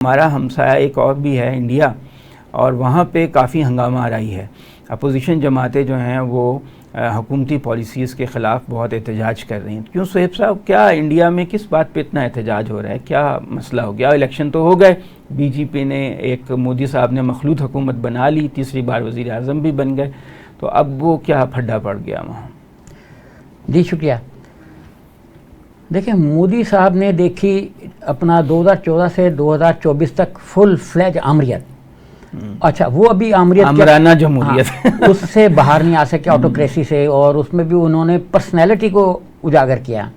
हमारा हमसाया एक और भी है इंडिया, और वहाँ पे काफ़ी हंगामा आ रही है। अपोजिशन जमातें जो हैं वो हुकूमती पॉलिसीज़ के ख़िलाफ़ बहुत एहतजाज कर रही हैं। क्यों सोहेब साहब, क्या इंडिया में किस बात पे इतना एहतजाज हो रहा है? क्या मसला हो गया? इलेक्शन तो हो गए, बीजेपी ने एक मोदी साहब ने मखलूत हुकूमत बना ली, तीसरी बार वज़ीर आज़म भी बन गए, तो अब वो क्या फड्डा पड़ गया वहाँ? जी शुक्रिया। देखिए, मोदी साहब ने देखी अपना 2014 से 2024 तक फुल फ्लेज आमरियत। अच्छा, वो अभी आमराना जमहूरियत, हाँ, उससे बाहर नहीं आ सके, ऑटोक्रेसी से, और उसमें भी उन्होंने पर्सनैलिटी को उजागर किया।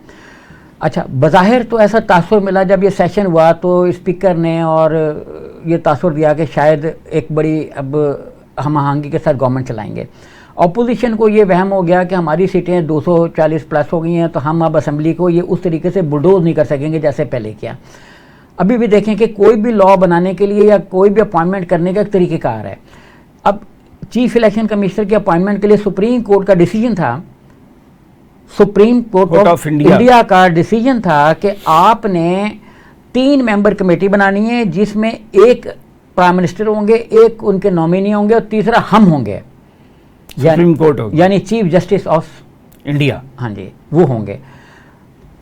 अच्छा, बज़ाहिर तो ऐसा तासुर मिला जब ये सेशन हुआ तो स्पीकर ने और ये तासुर दिया कि शायद एक बड़ी अब हम आहंगी के साथ गवर्नमेंट चलाएंगे। अपोजिशन को ये वहम हो गया कि हमारी सीटें 240 प्लस हो गई हैं, तो हम अब असेंबली को ये उस तरीके से बुलडोज नहीं कर सकेंगे जैसे पहले किया। अभी भी देखें कि कोई भी लॉ बनाने के लिए या कोई भी अपॉइंटमेंट करने का एक तरीक़ेकार है। अब चीफ इलेक्शन कमिश्नर की अपॉइंटमेंट के लिए सुप्रीम कोर्ट का डिसीजन था, सुप्रीम कोर्ट ऑफ इंडिया का डिसीजन था कि आपने 3 मेंबर कमेटी बनानी है, जिसमें एक प्राइम मिनिस्टर होंगे, एक उनके नॉमिनी होंगे और तीसरा हम होंगे, सुप्रीम कोर्ट होगी, यानी चीफ जस्टिस ऑफ इंडिया। हाँ जी, वो होंगे।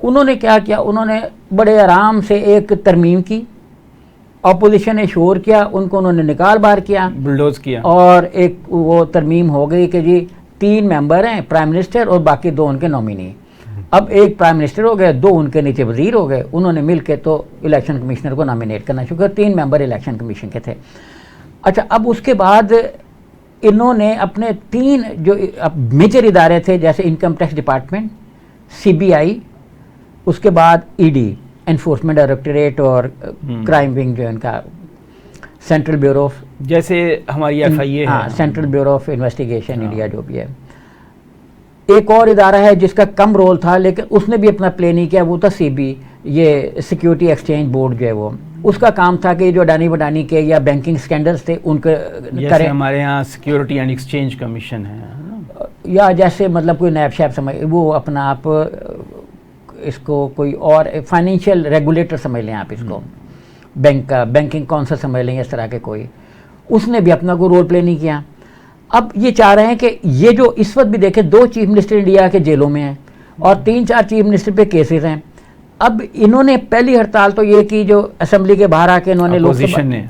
उन्होंने क्या किया, उन्होंने बड़े आराम से एक तरमीम की, अपोजिशन ने शोर किया, उनको उन्होंने निकाल बाहर किया, बुलडोज किया, और एक वो तरमीम हो गई कि जी 3 मेंबर हैं, प्राइम मिनिस्टर और बाकी 2 उनके नॉमिनी। अब एक प्राइम मिनिस्टर हो गए, 2 उनके नीचे वजीर हो गए, उन्होंने मिल के तो इलेक्शन कमिश्नर को नॉमिनेट करना शुरू किया। 3 मेंबर इलेक्शन कमीशन के थे। अच्छा, अब उसके बाद इन्होंने अपने 3 जो मेजर इदारे थे, जैसे इनकम टैक्स डिपार्टमेंट, CBI, उसके बाद ED एनफोर्समेंट डायरेक्टोरेट, और क्राइम विंग जो है इनका सेंट्रल ब्यूरो ऑफ, जैसे हमारी FIA है, central bureau of investigation India जो भी है। एक और इदारा है जिसका कम रोल था लेकिन उसने भी अपना प्ले नहीं किया, वो था CB, ये सिक्योरिटी एक्सचेंज बोर्ड जो है वो, उसका काम था कि जो अडानी वडानी के या बैंकिंग स्कैंडल्स थे उनके करें। हमारे यहाँ सिक्योरिटी एंड एक्सचेंज कमीशन है, या जैसे मतलब कोई नैब शैब समझ, वो अपना आप इसको कोई और फाइनेंशियल रेगुलेटर समझ लें आप इसको, बैंक का बैंकिंग काउंसिल समझ लें, इस तरह के कोई, उसने भी अपना कोई रोल प्ले नहीं किया। अब ये चाह रहे हैं कि ये जो इस वक्त भी देखें 2 चीफ मिनिस्टर इंडिया के जेलों में हैं और 3-4 चीफ मिनिस्टर पे केसेस हैं। अब इन्होंने पहली हड़ताल तो ये की जो असेंबली के बाहर आके इन्होंने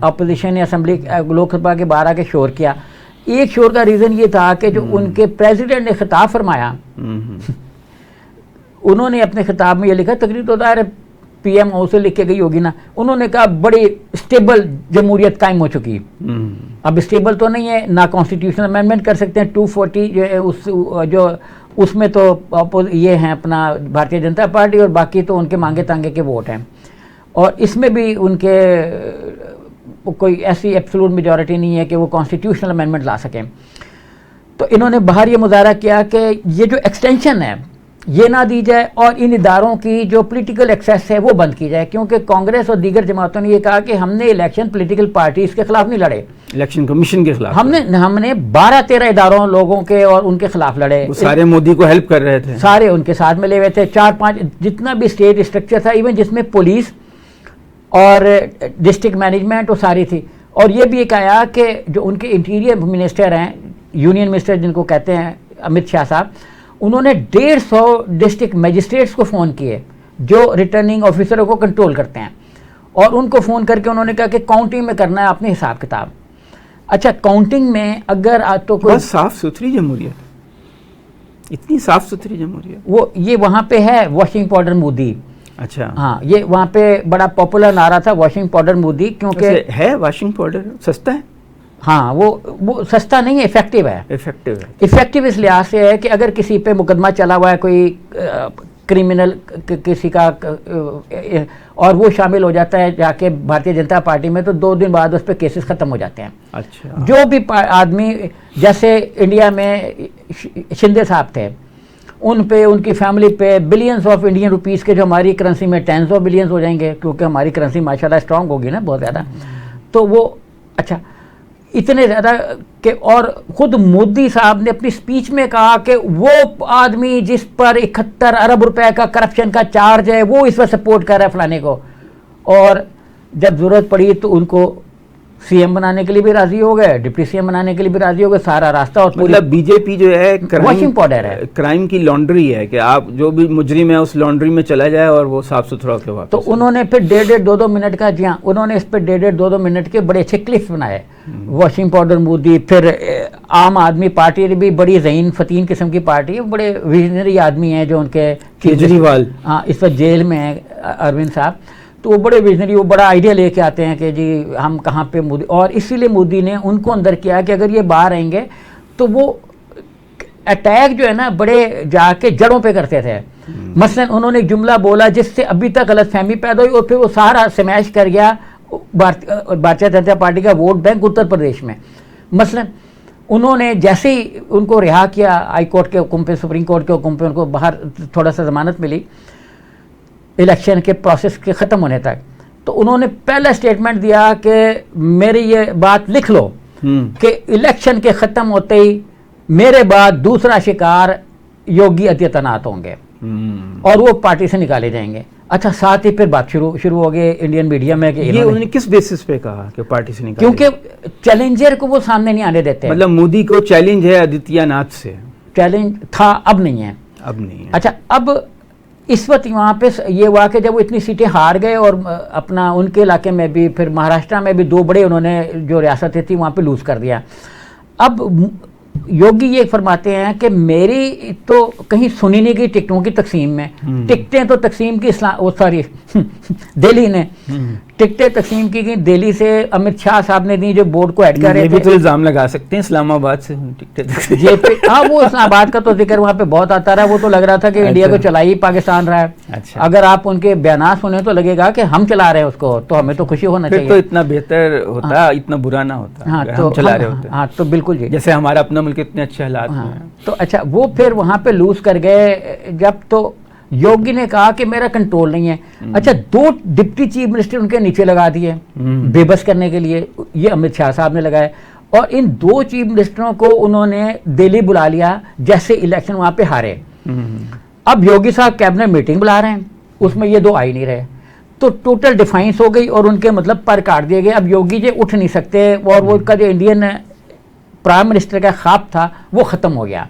अपोजिशन ने असेंबली लोकसभा के बाहर आके शोर किया। एक शोर का रीज़न ये था कि जो उनके प्रेसिडेंट ने खिताब फरमाया, उन्होंने अपने खिताब में ये लिखा, तकरीर तो दायर PM हाउस से लिख के गई होगी ना, उन्होंने कहा बड़ी स्टेबल जमहूरियत कायम हो चुकी। अब स्टेबल तो नहीं है, ना कॉन्स्टिट्यूशनल अमेंडमेंट कर सकते हैं, 240 जो है उसमें तो ये हैं अपना भारतीय जनता पार्टी, और बाकी तो उनके मांगे तांगे के वोट हैं, और इसमें भी उनके कोई ऐसी एब्सोल्यूट मेजॉरिटी नहीं है कि वो कॉन्स्टिट्यूशनल अमेंडमेंट ला सकें। तो इन्होंने बाहर ये मुजाहरा किया कि ये जो एक्सटेंशन है ये ना दी जाए, और इन इदारों की जो पॉलिटिकल एक्सेस है वो बंद की जाए, क्योंकि कांग्रेस और दीगर जमातों ने ये कहा कि हमने इलेक्शन पॉलिटिकल पार्टीज के खिलाफ नहीं लड़े, इलेक्शन कमीशन के खिलाफ हमने 12-13 इदारों लोगों के और उनके खिलाफ लड़े। वो सारे मोदी को हेल्प कर रहे थे, सारे उनके साथ मिले हुए थे, 4-5 जितना भी स्टेट स्ट्रक्चर था, इवन जिसमें पुलिस और डिस्ट्रिक्ट मैनेजमेंट वो सारी थी। और ये भी एक आया कि जो उनके इंटीरियर मिनिस्टर हैं, यूनियन मिनिस्टर जिनको कहते हैं, अमित शाह साहब, उन्होंने 150 डिस्ट्रिक्ट मजिस्ट्रेट्स को फ़ोन किए जो रिटर्निंग ऑफिसरों को कंट्रोल करते हैं, और उनको फ़ोन करके उन्होंने कहा कि काउंटिंग में करना है आपने हिसाब किताब। अच्छा, काउंटिंग में अगर तो कोई साफ सुथरी जमहूरियत, इतनी साफ सुथरी जमहूरियत, वो ये वहाँ पे है वॉशिंग पाउडर मोदी। अच्छा, हाँ, ये वहाँ पे बड़ा पॉपुलर नारा था वॉशिंग पाउडर मोदी, क्योंकि है वॉशिंग पाउडर सस्ता है। हाँ, वो सस्ता नहीं है, इफेक्टिव है। इफेक्टिव इस लिहाज से है कि अगर किसी पे मुकदमा चला हुआ है, कोई क्रिमिनल किसी का, और वो शामिल हो जाता है जाके भारतीय जनता पार्टी में, तो 2 दिन बाद उस पर केसेस ख़त्म हो जाते हैं। अच्छा, जो भी आदमी, जैसे इंडिया में शिंदे साहब थे, उन पे, उनकी फैमिली पे बिलियंस ऑफ इंडियन रुपीज़ के, जो हमारी करेंसी में 10s ऑफ बिलियंस हो जाएंगे, क्योंकि हमारी करेंसी माशाल्लाह स्ट्रांग होगी ना बहुत ज़्यादा, तो वो अच्छा इतने ज़्यादा कि, और ख़ुद मोदी साहब ने अपनी स्पीच में कहा कि वो आदमी जिस पर 71 अरब रुपए का करप्शन का चार्ज है वो इस पर सपोर्ट कर रहा है फलाने को, और जब जरूरत पड़ी तो उनको सीएम बनाने के लिए भी राजी हो गए, डिप्टी सीएम बनाने के लिए भी राजी हो गए, सारा रास्ता। और मतलब बीजेपी जो है वॉशिंग पाउडर है, क्राइम की लॉन्ड्री है कि आप जो भी मुजरिम है उस लॉन्ड्री में चला जाए और वो साफ सुथरा होकर वापस। तो उन्होंने फिर 1.5-2 मिनट का, जी हाँ, उन्होंने इस पर 1.5-2 मिनट के बड़े अच्छे क्लिप्स बनाए। वॉशिंग पाउडर मोदी, फिर आम आदमी पार्टी भी बड़ी ज़हीन फतीन किस्म की पार्टी है, बड़े विजनरी आदमी हैं जो उनके केजरीवाल, हाँ, इस वक्त जेल में है अरविंद साहब। तो वो बड़े विजनरी, वो बड़ा आइडिया लेके आते हैं कि जी हम कहाँ पे मोदी, और इसीलिए मोदी ने उनको अंदर किया कि अगर ये बाहर आएंगे तो वो अटैक जो है ना बड़े जाके जड़ों पे करते थे। मसलन उन्होंने एक जुमला बोला जिससे अभी तक गलतफहमी पैदा हुई और फिर वो सारा स्मैश कर गया भारतीय जनता पार्टी का वोट बैंक उत्तर प्रदेश में। मसलन उन्होंने जैसे ही उनको रिहा किया हाई कोर्ट के हुक्म पे, सुप्रीम कोर्ट के हुक्म पे, उनको बाहर थोड़ा सा जमानत मिली इलेक्शन के प्रोसेस के ख़त्म होने तक, तो उन्होंने पहला स्टेटमेंट दिया कि मेरी ये बात लिख लो कि इलेक्शन के ख़त्म होते ही मेरे बाद दूसरा शिकार योगी आदित्यनाथ होंगे और वो पार्टी से निकाले जाएंगे। अच्छा, साथ ही फिर बात शुरू हो गई इंडियन मीडिया में कि ये उन्होंने किस बेसिस पे कहा कि पार्टी से निकाले? क्योंकि चैलेंजर को वो सामने नहीं आने देते। मतलब मोदी को चैलेंज है आदित्यनाथ से? चैलेंज था, अब नहीं है। अब नहीं है। अच्छा, अब इस वक्त वहाँ पे ये हुआ कि जब वो इतनी सीटें हार गए और अपना उनके इलाके में भी, फिर महाराष्ट्र में भी 2 बड़े उन्होंने जो रियासतें थी वहाँ पे लूज कर दिया। अब योगी ये फरमाते हैं कि मेरी तो कहीं सुनी नहीं गई टिकटों की तकसीम में। टिकटें तो तकसीम की सॉरी दिल्ली ने टिकटें तकसीम की गई, दिल्ली से अमित शाह साहब ने दी जो बोर्ड को ऐड कर रहे थे। ये भी तो इल्जाम लगा सकते हैं इस्लामाबाद से टिकटें। हाँ, वो इस्लामाबाद का तो जिक्र वहाँ पे बहुत आता रहा। वो तो लग रहा था कि इंडिया को चला ही पाकिस्तान रहा है। अच्छा। अगर आप उनके बयान सुने तो लगेगा कि हम चला रहे हैं उसको, तो हमें तो खुशी होना चाहिए। तो इतना बेहतर होता, इतना बुरा ना होता। हाँ, अगर तो हम चला रहे होते। हाँ, तो बिल्कुल जी, जैसे हमारा अपना मुल्क इतने अच्छे हालात में है। तो अच्छा, वो फिर वहाँ पे लूज कर गए जब, तो योगी ने कहा कि मेरा कंट्रोल नहीं है। अच्छा, 2 डिप्टी चीफ मिनिस्टर उनके नीचे लगा दिए बेबस करने के लिए, ये अमित शाह साहब ने लगाए। और इन 2 चीफ मिनिस्टरों को उन्होंने दिल्ली बुला लिया जैसे इलेक्शन वहाँ पे हारे। अब योगी साहब कैबिनेट मीटिंग बुला रहे हैं, उसमें ये 2 आ ही नहीं रहे, तो टोटल डिफाइंस हो गई और उनके मतलब पर काट दिए गए। अब योगी जी उठ नहीं सकते और वो उनका जो इंडियन प्राइम मिनिस्टर का ख्वाब था वो ख़त्म हो गया।